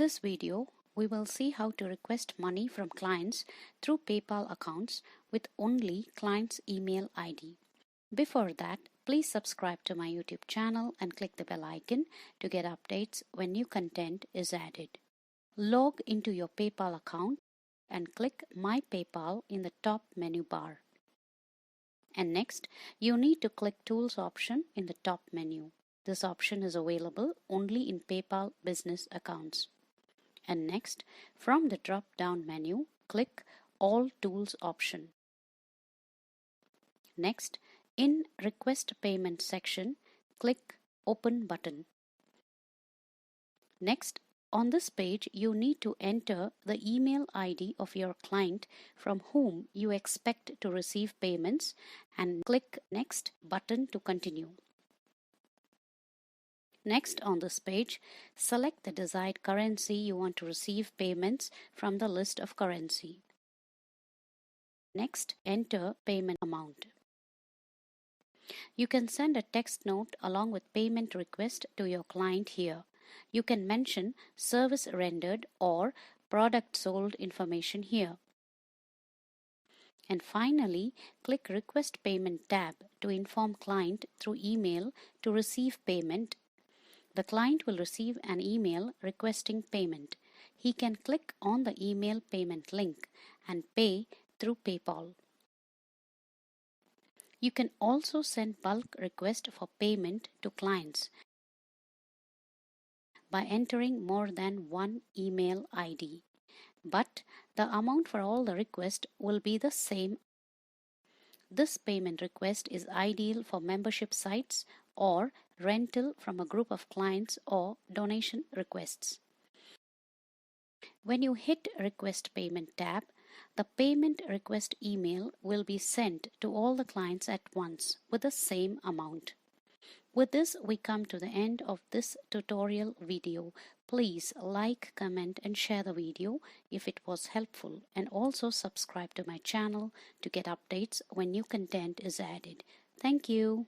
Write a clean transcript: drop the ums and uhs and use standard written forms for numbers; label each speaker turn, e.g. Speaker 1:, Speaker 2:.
Speaker 1: this video, we will see how to request money from clients through PayPal accounts with only client's email ID. Before that, please subscribe to my YouTube channel and click the bell icon to get updates when new content is added. Log into your PayPal account and click My PayPal in the top menu bar. And next, you need to click Tools option in the top menu. This option is available only in PayPal business accounts. And next, from the drop-down menu, click All Tools option. Next, in Request Payment section, click Open button. Next, on this page, you need to enter the email ID of your client from whom you expect to receive payments and click Next button to continue. Next, on this page, select the desired currency you want to receive payments from the list of currency. Next, enter payment amount. You can send a text note along with payment request to your client here. You can mention service rendered or product sold information here. And finally, click Request Payment tab to inform client through email to receive payment. The client will receive an email requesting payment. He can click on the email payment link and pay through PayPal. You can also send bulk request for payment to clients by entering more than one email ID. But the amount for all the requests will be the same. This payment request is ideal for membership sites or rental from a group of clients or donation requests. When you hit Request Payment tab, the payment request email will be sent to all the clients at once with the same amount. With this, we come to the end of this tutorial video. Please like, comment and share the video if it was helpful, and also subscribe to my channel to get updates when new content is added. Thank you.